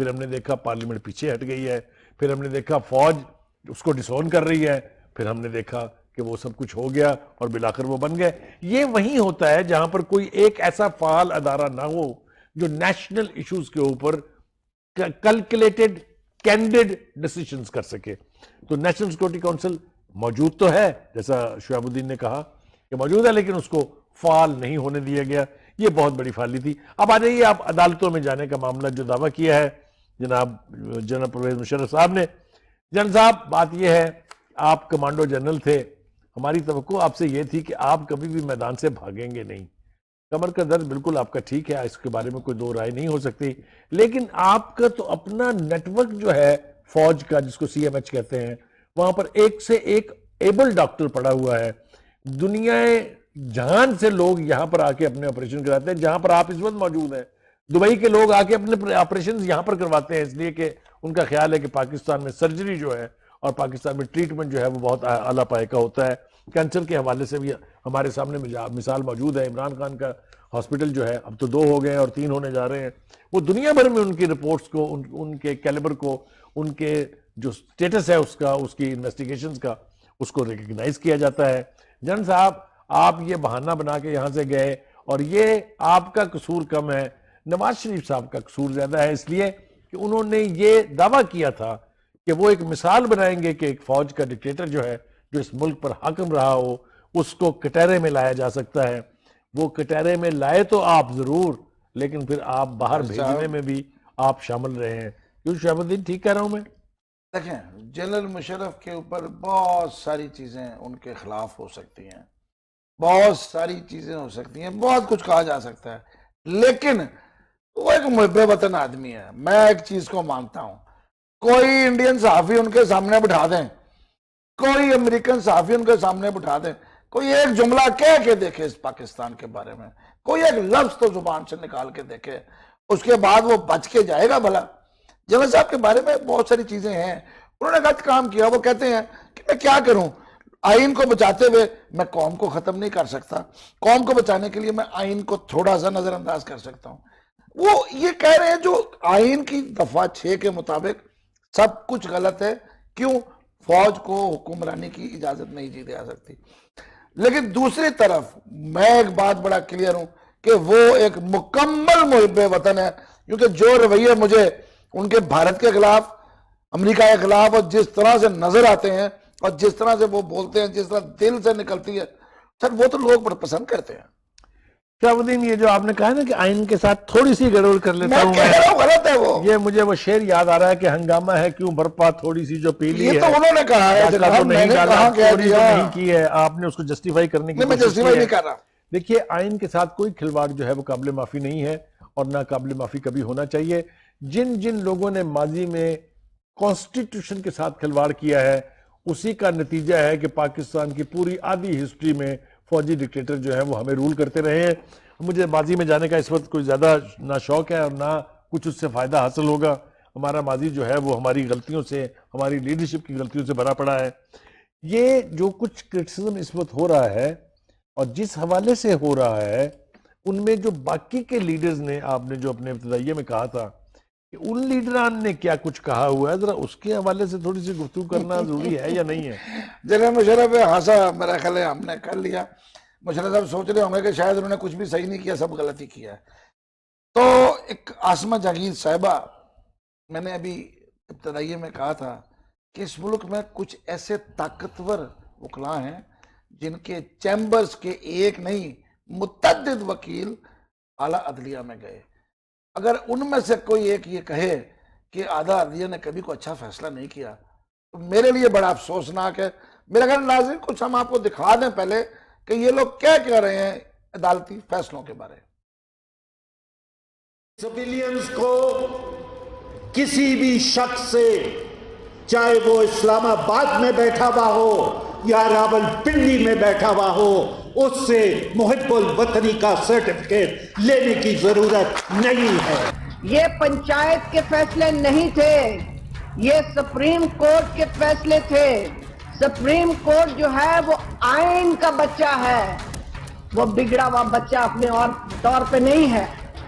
پھر ہم نے دیکھا پارلیمنٹ پیچھے ہٹ گئی ہے، پھر ہم نے دیکھا فوج اس کو ڈس آن کر رہی ہے، پھر ہم نے دیکھا کہ وہ سب کچھ ہو گیا اور بلاخر وہ بن گئے۔ یہ وہیں ہوتا ہے جہاں پر کوئی ایک ایسا فعال ادارہ نہ ہو جو نیشنل ایشوز کے اوپر کیلکولیٹڈ کینڈیڈ ڈیسیشنز کر سکے۔ تو نیشنل سیکورٹی کونسل موجود تو ہے، جیسا شہاب الدین نے کہا کہ موجود ہے، لیکن اس کو فعال نہیں ہونے دیا گیا۔ یہ بہت بڑی فعالی تھی۔ اب آ جائیے آپ عدالتوں میں جانے کا معاملہ جو دعویٰ کیا ہے جناب جنرل پرویز مشرف صاحب نے۔ جنرل صاحب، بات یہ ہے آپ کمانڈو جنرل تھے، ہماری توقع آپ سے یہ تھی کہ آپ کبھی بھی میدان سے بھاگیں گے نہیں۔ کمر کا درد بالکل آپ کا ٹھیک ہے، اس کے بارے میں کوئی دو رائے نہیں ہو سکتی، لیکن آپ کا تو اپنا نیٹ ورک جو ہے فوج کا، جس کو سی ایم ایچ کہتے ہیں، وہاں پر ایک سے ایک ایبل ڈاکٹر پڑا ہوا ہے۔ دنیا جہان سے لوگ یہاں پر آ کے اپنے آپریشن کراتے ہیں، جہاں پر آپ اس وقت موجود ہیں۔ دبئی کے لوگ آ کے اپنے آپریشن یہاں پر کرواتے ہیں، اس لیے کہ ان کا خیال ہے کہ پاکستان میں سرجری جو ہے اور پاکستان میں ٹریٹمنٹ جو ہے وہ بہت اعلیٰ پائے کا ہوتا ہے۔ کینسر کے حوالے سے بھی ہمارے سامنے مثال موجود ہے۔ عمران خان کا ہاسپٹل جو ہے اب تو 2 ہو گئے اور 3 ہونے جا رہے ہیں۔ وہ دنیا بھر میں ان کی رپورٹس کو، ان کے کیلیبر کو، ان کے جو سٹیٹس ہے اس کا، اس کی انویسٹیگیشنز کا، اس کو ریکگنائز کیا جاتا ہے۔ جن صاحب، آپ یہ بہانہ بنا کے یہاں سے گئے اور یہ آپ کا قصور کم ہے، نواز شریف صاحب کا قصور زیادہ ہے، اس لیے کہ انہوں نے یہ دعویٰ کیا تھا کہ وہ ایک مثال بنائیں گے کہ ایک فوج کا ڈکٹیٹر جو ہے، جو اس ملک پر حاکم رہا ہو، اس کو کٹہرے میں لایا جا سکتا ہے۔ وہ کٹہرے میں لائے تو آپ ضرور، لیکن پھر آپ باہر بھیجنے میں بھی آپ شامل رہے ہیں۔ کیوں شہاب الدین، ٹھیک کہہ رہا ہوں میں؟ دیکھیں، جنرل مشرف کے اوپر بہت ساری چیزیں ان کے خلاف ہو سکتی ہیں، بہت ساری چیزیں ہو سکتی ہیں، بہت کچھ کہا جا سکتا ہے، لیکن وہ ایک محب وطن آدمی ہے۔ میں ایک چیز کو مانتا ہوں، کوئی انڈین صحافی ان کے سامنے بٹھا دیں، کوئی امریکن صحافی ان کے سامنے بٹھا دیں، کوئی ایک جملہ کہہ کے دیکھے اس پاکستان کے بارے میں، کوئی ایک لفظ تو زبان سے نکال کے دیکھے، اس کے بعد وہ بچ کے جائے گا بھلا؟ جنرل صاحب کے بارے میں بہت ساری چیزیں ہیں، انہوں نے غلط کام کیا۔ وہ کہتے ہیں کہ میں کیا کروں، آئین کو بچاتے ہوئے میں قوم کو ختم نہیں کر سکتا، قوم کو بچانے کے لیے میں آئین کو تھوڑا سا نظر انداز کر سکتا ہوں۔ وہ یہ کہہ رہے ہیں جو آئین کی دفعہ 6 کے مطابق سب کچھ غلط ہے، کیوں فوج کو حکمرانی کی اجازت نہیں دی جا سکتی۔ لیکن دوسری طرف میں ایک بات بڑا کلیئر ہوں کہ وہ ایک مکمل محب وطن ہے، کیونکہ جو رویے مجھے ان کے بھارت کے خلاف، امریکہ کے خلاف، اور جس طرح سے نظر آتے ہیں اور جس طرح سے وہ بولتے ہیں، جس طرح دل سے نکلتی ہے، سر وہ تو لوگ بڑا پسند کرتے ہیں۔ شہاب الدین، یہ جو آپ نے کہا نا کہ آئین کے ساتھ تھوڑی سی گڑبڑ کر لیتا میں ہوں کہہ رہا ہوں غلط ہے وہ، یہ مجھے وہ شعر یاد آ رہا ہے کہ ہنگامہ ہے کیوں برپا، تھوڑی سی جو پیلی ہے یہ تو انہوں نے کہا ہے ڈاکہ جناب، تو میں نہیں نے ڈالا، کہاں کہہ چوری تو دیا؟ نہیں کی ہے، آپ نے اس کو جسٹیفائی کرنے کی نہیں، میں کوشش جسٹیفائی کی نہیں ہے۔ کر رہا۔ دیکھیے، آئین کے ساتھ کوئی کھلواڑ جو ہے وہ قابل معافی نہیں ہے، اور نہ قابل معافی کبھی ہونا چاہیے۔ جن جن لوگوں نے ماضی میں کانسٹیٹیوشن کے ساتھ کھلواڑ کیا ہے، اسی کا نتیجہ ہے کہ پاکستان کی پوری آدھی ہسٹری میں فوجی ڈکٹیٹر جو ہیں وہ ہمیں رول کرتے رہے ہیں۔ مجھے ماضی میں جانے کا اس وقت کوئی زیادہ نہ شوق ہے اور نہ کچھ اس سے فائدہ حاصل ہوگا۔ ہمارا ماضی جو ہے وہ ہماری غلطیوں سے، ہماری لیڈرشپ کی غلطیوں سے بھرا پڑا ہے۔ یہ جو کچھ کرٹیسزم اس وقت ہو رہا ہے اور جس حوالے سے ہو رہا ہے، ان میں جو باقی کے لیڈرز نے، آپ نے جو اپنے ابتدائیے میں کہا تھا کہ ان لیڈران نے کیا کچھ کہا ہوا ہے، ذرا اس کے حوالے سے تھوڑی سی گفتگو کرنا ضروری ہے یا نہیں ہے؟ جنرل مشرف ہنسا، میرا خیال ہے ہم نے کر لیا۔ مشرف صاحب سوچ رہے ہوں گے کہ شاید انہوں نے کچھ بھی صحیح نہیں کیا، سب غلطی کیا ہے۔ تو ایک عاصمہ جہانگیر صاحبہ، میں نے ابھی ابتدائیے میں کہا تھا کہ اس ملک میں کچھ ایسے طاقتور وکلاء ہیں جن کے چیمبرز کے ایک نہیں متعدد وکیل اعلیٰ عدلیہ میں گئے۔ اگر ان میں سے کوئی ایک یہ کہے کہ اعلیٰ عدلیہ نے کبھی کوئی اچھا فیصلہ نہیں کیا، تو میرے لیے بڑا افسوسناک ہے۔ میرا خیال ناظرین کچھ ہم آپ کو دکھا دیں پہلے کہ یہ لوگ کیا کہہ رہے ہیں عدالتی فیصلوں کے بارے میں۔ سویلینز کو کسی بھی شخص سے، چاہے وہ اسلام آباد میں بیٹھا ہوا ہو یا راول پنڈی میں بیٹھا ہوا ہو، اس سے محب الوطنی کا سرٹیفکیٹ لینے کی ضرورت نہیں ہے۔ یہ پنچایت کے فیصلے نہیں تھے، یہ سپریم کورٹ کے فیصلے تھے۔ سپریم کورٹ جو ہے وہ آئین کا بچہ ہے، وہ بگڑا ہوا بچہ اپنے اور طور پہ نہیں ہے۔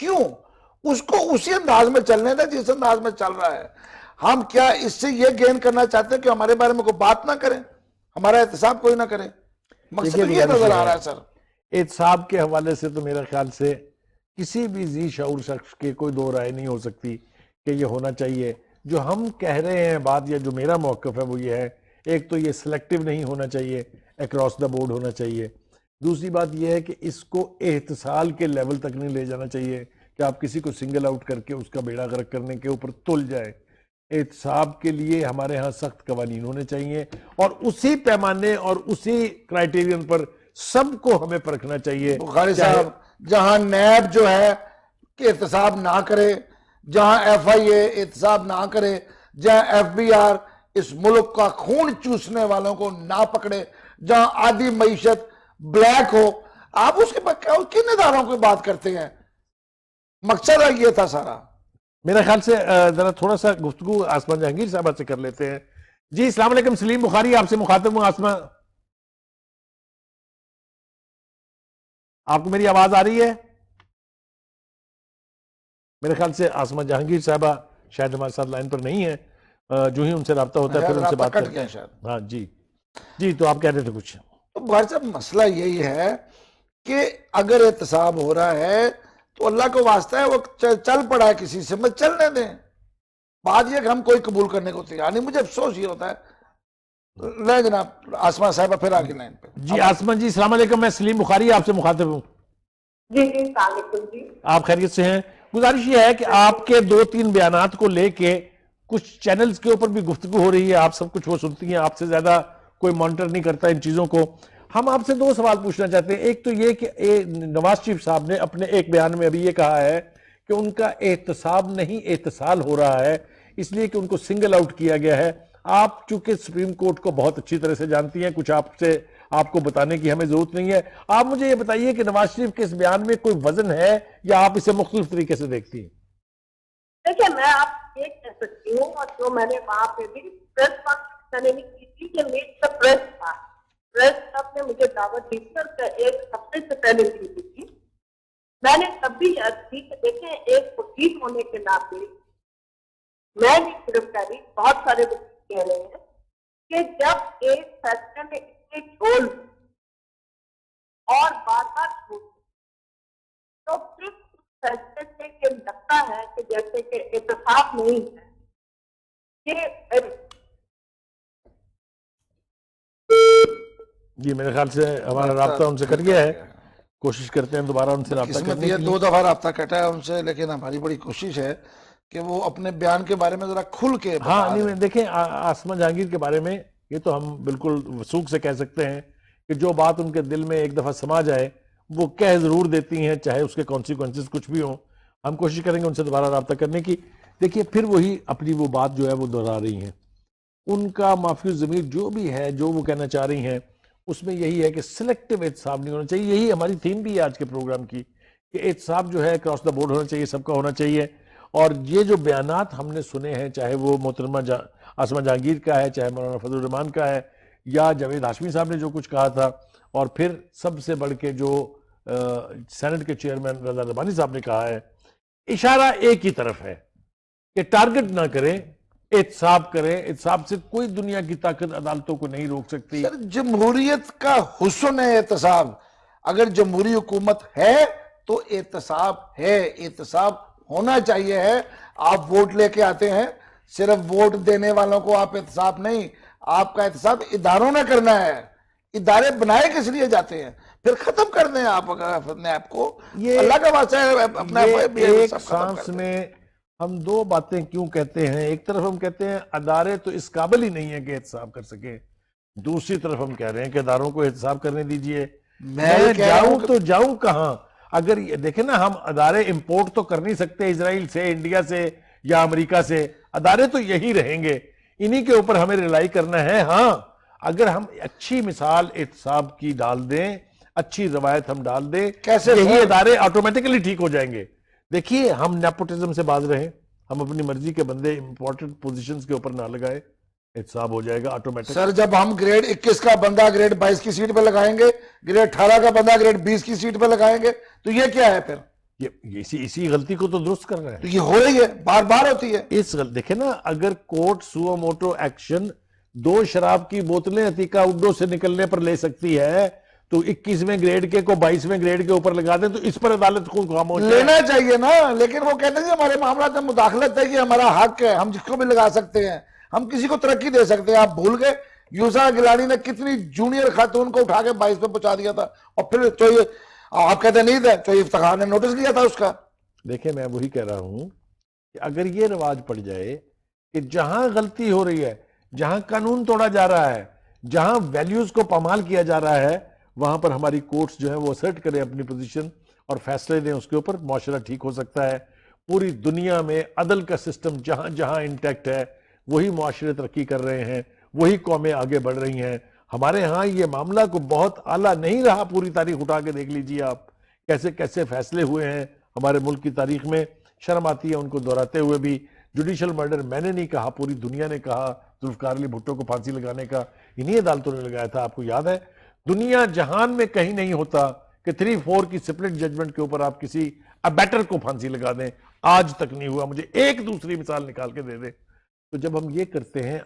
کیوں؟ اس کو اسی انداز میں چلنے دیں جس انداز میں چل رہا ہے. ہم کیا اس سے یہ گین کرنا چاہتے ہیں کہ ہمارے بارے میں کوئی بات نہ کریں, ہمارا احتساب کوئی نہ کرے؟ مقصد دیکھیے یہ نظر آ رہا ہے سر. احتساب کے حوالے سے تو میرا خیال سے کسی بھی ذی شعور شخص کے کوئی دو رائے نہیں ہو سکتی کہ یہ ہونا چاہیے. جو ہم کہہ رہے ہیں بات, یا جو میرا موقف ہے وہ یہ ہے, ایک تو یہ سلیکٹیو نہیں ہونا چاہیے, اکراس دا بورڈ ہونا چاہیے. دوسری بات یہ ہے کہ اس کو احتسال کے لیول تک نہیں لے جانا چاہیے کہ آپ کسی کو سنگل آؤٹ کر کے اس کا بیڑا غرق کرنے کے اوپر تل جائیں. احتساب کے لیے ہمارے ہاں سخت قوانین ہونے چاہیے, اور اسی پیمانے اور اسی کرائیٹیرین پر سب کو ہمیں پرکھنا چاہیے. بخاری صاحب, جہاں نیب جو ہے کہ احتساب نہ کرے, جہاں ایف آئی اے احتساب نہ کرے, جہاں ایف بی آر اس ملک کا خون چوسنے والوں کو نہ پکڑے, جہاں آدھی معیشت بلیک ہو, آپ اس کے کن اداروں کی بات کرتے ہیں؟ مقصد یہ تھا سارا. میرا خیال سے ذرا تھوڑا سا گفتگو آسمان جہانگیر صاحبہ سے کر لیتے ہیں. جی السلام علیکم, سلیم بخاری آپ سے مخاطب ہوں. آسمان, آپ کو میری آواز آ رہی ہے؟ میرے خیال سے آسمان جہانگیر صاحبہ شاید ہمارے ساتھ لائن پر نہیں ہے. جو ہی ان سے رابطہ ہوتا ہے پھر ان سے بات کرتے ہیں. ہاں جی جی, تو آپ کہہ رہے تھے کچھ. تو بخاری صاحب, مسئلہ یہی ہے کہ اگر احتساب ہو رہا ہے تو اللہ کو واسطہ ہے, وہ چل پڑا ہے کسی سے, میں چلنے دیں. بات یہ کہ ہم کوئی قبول کرنے کو تیار نہیں. مجھے افسوس یہ ہوتا ہے. لے جناب آسمان صاحبہ پھر آگے لائن پہ. جی آسمان جی السلام علیکم, میں سلیم بخاری آپ سے مخاطب ہوں. جی جی السلام علیکم جی. آپ خیریت سے ہیں؟ گزارش یہ ہے کہ آپ کے 2-3 بیانات کو لے کے کچھ چینلز کے اوپر بھی گفتگو ہو رہی ہے, آپ سب کچھ وہ سنتی ہیں, آپ سے زیادہ کوئی مانیٹر نہیں کرتا ان چیزوں کو. ہم آپ سے 2 سوال پوچھنا چاہتے ہیں. ایک تو یہ کہ نواز شریف صاحب نے اپنے ایک بیان میں ابھی یہ کہا ہے کہ ان کا احتساب نہیں احتسال ہو رہا ہے, اس لیے کہ ان کو سنگل آؤٹ کیا گیا ہے. آپ چونکہ سپریم کورٹ کو بہت اچھی طرح سے جانتی ہیں, کچھ آپ کو بتانے کی ہمیں ضرورت نہیں ہے. آپ مجھے یہ بتائیے کہ نواز شریف کے اس بیان میں کوئی وزن ہے یا آپ اسے مختلف طریقے سے دیکھتی ہیں؟ دیکھیں, میں آپ یہ کہہ سکتی ہوں, اور جو میں نے وہاں پہ بھی پریس کانفرنس نہیں کی تھی کہ میٹ دا پریس تھا, پریس کلب نے مجھے دعوت دی تھی اور ایک ہفتے سے پہلے دی تھی. میں نے تب بھی عرض کی کہ دیکھیں, ایک وکیل ہونے کے ناطے میں بھی گرفتاری, بہت سارے وکیل کہہ رہے ہیں کہ جب ایک فیصلے میں اتنے جھول اور بار بار چھوڑ تو پھر فیصلے سے کہ لگتا ہے کہ جیسے کہ احتساب نہیں ہے. یہ جی میرے خیال سے ہمارا رابطہ ان سے کر گیا ہے, کوشش کرتے ہیں دوبارہ ان سے رابطہ قسمت کرنے یہ کے لیے. 2 دفعہ رابطہ کٹا ہے ان سے, لیکن ہماری بڑی کوشش ہے کہ وہ اپنے بیان کے بارے میں ذرا کھل کے ہاں نہیں, دیکھیں آسمان جہانگیر کے بارے میں یہ تو ہم بالکل وثوق سے کہہ سکتے ہیں کہ جو بات ان کے دل میں ایک دفعہ سما جائے وہ کہہ ضرور دیتی ہیں, چاہے اس کے کانسیکوینسز کچھ بھی ہوں. ہم کوشش کریں گے ان سے دوبارہ رابطہ کرنے کی. دیکھیے پھر وہی اپنی وہ بات جو ہے وہ دہرا رہی ہیں. ان کا معافی الضمیر جو بھی ہے, جو وہ کہنا چاہ رہی ہیں, اس میں یہی ہے کہ سلیکٹیو احتساب نہیں ہونا چاہیے. یہی ہماری تھیم بھی ہے آج کے پروگرام کی کہ احتساب جو ہے کراس دا بورڈ ہونا چاہیے, سب کا ہونا چاہیے. اور یہ جو بیانات ہم نے سنے ہیں, چاہے وہ محترمہ آسمان جہانگیر کا ہے, چاہے مولانا فضل الرحمان کا ہے, یا جاوید ہاشمی صاحب نے جو کچھ کہا تھا, اور پھر سب سے بڑھ کے جو سینٹ کے چیئرمین رضا ربانی صاحب نے کہا ہے, اشارہ ایک ہی طرف ہے کہ ٹارگٹ نہ کریں, احتساب کریں. احتساب سے کوئی دنیا کی طاقت عدالتوں کو نہیں روک سکتی. سر, جمہوریت کا حسن ہے احتساب. اگر جمہوری حکومت ہے تو احتساب ہے, احتساب ہونا چاہیے ہے. آپ ووٹ لے کے آتے ہیں, صرف ووٹ دینے والوں کو آپ احتساب نہیں, آپ کا احتساب اداروں نے کرنا ہے. ادارے بنائے کس لیے جاتے ہیں, پھر ختم کر دیں آپ اپنے آپ کو. اللہ کا واسطہ ہے اپنا ایک سانس میں ہم 2 باتیں کیوں کہتے ہیں. ایک طرف ہم کہتے ہیں ادارے تو اس قابل ہی نہیں ہے کہ احتساب کر سکیں, دوسری طرف ہم کہہ رہے ہیں کہ اداروں کو احتساب کرنے دیجئے. میں جاؤں تو جاؤں کہاں؟ اگر دیکھیں نا, ہم ادارے امپورٹ تو کر نہیں سکتے اسرائیل سے, انڈیا سے یا امریکہ سے. ادارے تو یہی رہیں گے, انہی کے اوپر ہمیں ریلائی کرنا ہے. ہاں اگر ہم اچھی مثال احتساب کی ڈال دیں, اچھی روایت ہم ڈال دیں, یہی ادارے آٹومیٹکلی ٹھیک ہو جائیں گے. دیکھیے ہم نیپوٹزم سے باز رہیں, ہم اپنی مرضی کے بندے امپورٹنٹ پوزیشنز کے اوپر نہ لگائے, احتساب ہو جائے گا آٹومیٹک. سر, جب ہم گریڈ 21 کا بندہ گریڈ 22 کی سیٹ پہ لگائیں گے, گریڈ 18 کا بندہ گریڈ 20 کی سیٹ پہ لگائیں گے, تو یہ کیا ہے پھر؟ یہ اسی غلطی کو تو درست کر رہے ہیں. تو یہ ہو رہی ہے، بار بار ہوتی ہے. دیکھیں نا، اگر کورٹ سو موٹو ایکشن 2 شراب کی بوتلیں عتیقہ اڈو سے نکلنے پر لے سکتی ہے تو 21ویں گریڈ کے کو 22ویں گریڈ کے اوپر لگا دیں تو اس پر عدالت کو خاموش ہے. لینا چاہیے نا، لیکن وہ کہتے ہیں ہمارے معاملات میں مداخلت ہے، کہ ہمارا حق ہے، ہم جس کو بھی لگا سکتے ہیں، ہم کسی کو ترقی دے سکتے ہیں. آپ بھول گئے یوسا گیلانی نے کتنی جونیئر خاتون کو اٹھا کے 22 پہ پہنچا دیا تھا، اور پھر چوہی آپ کہتے نہیں تھے، چوہی افتخار نے نوٹس لیا تھا اس کا. دیکھیں میں وہی کہہ رہا ہوں کہ اگر یہ رواج پڑ جائے کہ جہاں غلطی ہو رہی ہے، جہاں قانون توڑا جا رہا ہے، جہاں ویلیوز کو پامال کیا جا رہا ہے، وہاں پر ہماری کورٹس جو ہیں وہ اسرٹ کریں اپنی پوزیشن اور فیصلے دیں اس کے اوپر، معاشرہ ٹھیک ہو سکتا ہے. پوری دنیا میں عدل کا سسٹم جہاں جہاں انٹیکٹ ہے، وہی معاشرے ترقی کر رہے ہیں، وہی قومیں آگے بڑھ رہی ہیں. ہمارے ہاں یہ معاملہ کو بہت اعلیٰ نہیں رہا. پوری تاریخ اٹھا کے دیکھ لیجیے آپ، کیسے کیسے فیصلے ہوئے ہیں ہمارے ملک کی تاریخ میں. شرم آتی ہے ان کو دہراتے ہوئے بھی. جوڈیشل مرڈر میں نے نہیں کہا، پوری دنیا نے کہا. ذوالفقار علی بھٹو کو پھانسی لگانے کا انہی عدالتوں نے لگایا تھا، آپ کو یاد ہے. دنیا جہان میں کہیں نہیں ہوتا کہ 3-4 کی سپلٹ ججمنٹ کے اوپر آپ کسی ابیٹر کو پھانسی لگا دیں. آج تک نہیں ہوا. مجھے ایک دوسری مثال نکال کے دے دیں. تو جب ہم یہ کرتے ہیں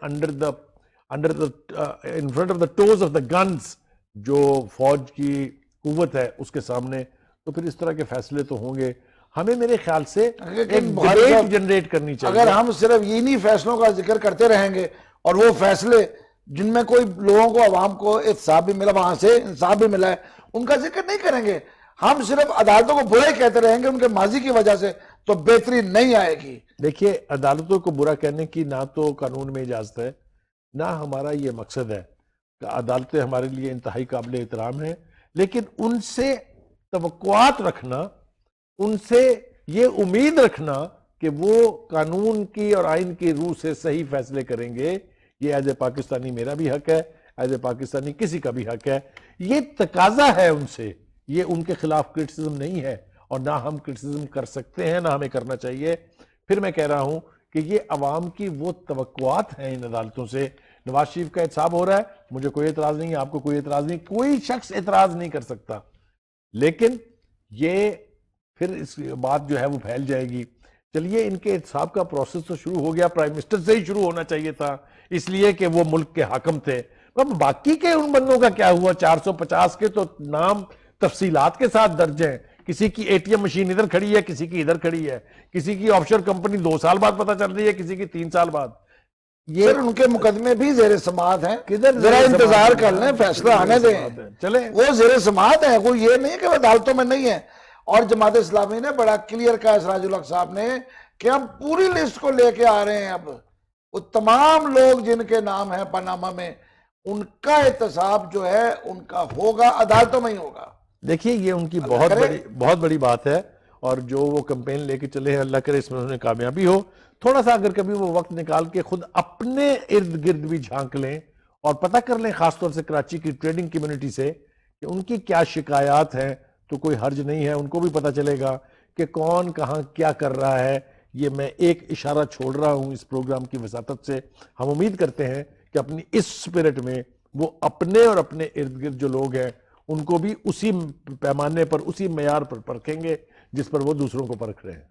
in front of the toes of the guns، جو فوج کی قوت ہے اس کے سامنے، تو پھر اس طرح کے فیصلے تو ہوں گے. ہمیں میرے خیال سے ایک ڈبیٹ جنریٹ کرنی چاہیے. اگر ہم صرف انہی فیصلوں کا ذکر کرتے رہیں گے، اور وہ فیصلے جن میں کوئی لوگوں کو، عوام کو احتساب بھی ملا، وہاں سے انصاف بھی ملا ہے، ان کا ذکر نہیں کریں گے، ہم صرف عدالتوں کو برا ہی کہتے رہیں گے ان کے ماضی کی وجہ سے، تو بہتری نہیں آئے گی. دیکھیے، عدالتوں کو برا کہنے کی نہ تو قانون میں اجازت ہے، نہ ہمارا یہ مقصد ہے. کہ عدالتیں ہمارے لیے انتہائی قابل احترام ہیں، لیکن ان سے توقعات رکھنا، ان سے یہ امید رکھنا کہ وہ قانون کی اور آئین کی روح سے صحیح فیصلے کریں گے، یہ ایز اے پاکستانی میرا بھی حق ہے، ایز اے پاکستانی کسی کا بھی حق ہے. یہ تقاضا ہے ان سے، یہ ان کے خلاف کرٹیسزم نہیں ہے، اور نہ ہم کرٹیسزم کر سکتے ہیں، نہ ہمیں کرنا چاہیے. پھر میں کہہ رہا ہوں کہ یہ عوام کی وہ توقعات ہیں ان عدالتوں سے. نواز شریف کا احتساب ہو رہا ہے، مجھے کوئی اعتراض نہیں ہے، آپ کو کوئی اعتراض نہیں، کوئی شخص اعتراض نہیں کر سکتا. لیکن یہ پھر اس بات جو ہے وہ پھیل جائے گی. چلیے، ان کے احتساب کا پروسیس تو شروع ہو گیا، پرائم منسٹر سے ہی شروع ہونا چاہیے تھا، اس لیے کہ وہ ملک کے حاکم تھے. اب باقی کے ان بندوں کا کیا ہوا؟ 450 کے تو نام تفصیلات کے ساتھ درج ہیں. کسی کی ATM مشین ادھر کھڑی ہے، کسی کی ادھر کھڑی ہے، کسی کی آف شور کمپنی 2 سال بعد پتہ چل رہی ہے، کسی کی 3 سال بعد. یہ ان کے مقدمے بھی زیر سماعت ہیں، کدھر ذرا زیر انتظار سماعت کر لیں، فیصلہ آنے دیں. چلیں. وہ زیر سماعت ہیں، کوئی یہ نہیں کہ وہ عدالتوں میں نہیں ہے. اور جماعت اسلامی نے بڑا کلیئر کہا، سراج الحق صاحب نے، کہ ہم پوری لسٹ کو لے کے آ رہے ہیں. اب وہ تمام لوگ جن کے نام ہیں پاناما میں، ان کا احتساب جو ہے ان کا ہوگا، عدالتوں میں ہی ہوگا. دیکھیے، یہ ان کی بہت بڑی بات ہے، اور جو وہ کمپین لے کے چلے ہیں، اللہ کرے اس میں انہیں کامیابی ہو. تھوڑا سا اگر کبھی وہ وقت نکال کے خود اپنے ارد گرد بھی جھانک لیں اور پتہ کر لیں، خاص طور سے کراچی کی ٹریڈنگ کمیونٹی سے، کہ ان کی کیا شکایات ہیں، تو کوئی حرج نہیں ہے. ان کو بھی پتہ چلے گا کہ کون کہاں کیا کر رہا ہے. یہ میں ایک اشارہ چھوڑ رہا ہوں اس پروگرام کی وساطت سے. ہم امید کرتے ہیں کہ اپنی اس سپرٹ میں وہ اپنے اور اپنے ارد گرد جو لوگ ہیں ان کو بھی اسی پیمانے پر، اسی معیار پر پرکھیں گے جس پر وہ دوسروں کو پرکھ رہے ہیں.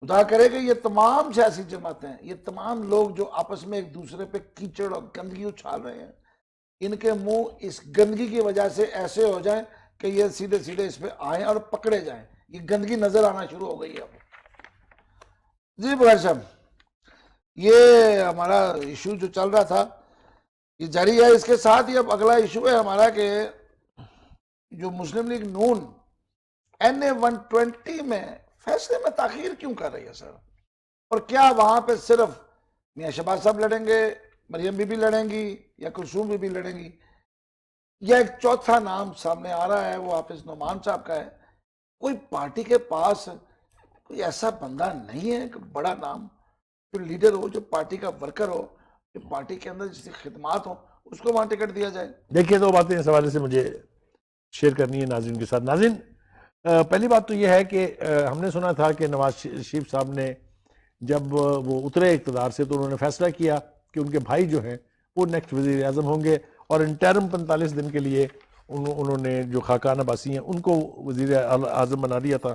خدا کرے کہ یہ تمام سیاسی جماعتیں، یہ تمام لوگ جو آپس میں ایک دوسرے پہ کیچڑ اور گندگی اچھال رہے ہیں، ان کے منہ اس گندگی کی وجہ سے ایسے ہو جائیں کہ یہ سیدھے سیدھے اس پہ آئیں اور پکڑے جائیں. یہ گندگی نظر آنا شروع ہو گئی ہے اب. جی بغیر صاحب، یہ ہمارا ایشو جو چل رہا تھا یہ جاری ہے. اس کے ساتھ ہی اب اگلا ایشو ہے ہمارا کہ جو مسلم لیگ نون NA 120 میں فیصلے میں تاخیر کیوں کر رہی ہے سر؟ اور کیا وہاں پہ صرف میاں شہباز صاحب لڑیں گے، مریم بی بی لڑیں گی، یا کلثوم بی بی لڑیں گی، یا ایک چوتھا نام سامنے آ رہا ہے وہ حافظ نعمان صاحب کا ہے؟ کوئی پارٹی کے پاس کوئی ایسا بندہ نہیں ہے کہ بڑا نام، جو لیڈر ہو، جو پارٹی کا ورکر ہو، جو پارٹی کے اندر جس کی خدمات ہو، اس کو وہاں ٹکٹ دیا جائے؟ دیکھیے، 2 باتیں اس حوالے سے مجھے شیئر کرنی ہے ناظرین کے ساتھ. ناظرین، پہلی بات تو یہ ہے کہ ہم نے سنا تھا کہ نواز شریف صاحب نے جب وہ اترے اقتدار سے تو انہوں نے فیصلہ کیا کہ ان کے بھائی جو ہیں وہ نیکسٹ وزیر اعظم ہوں گے، اور انٹرم 45 دن کے لیے انہوں نے جو خاقان عباسی ہیں ان کو وزیر اعظم بنا دیا تھا.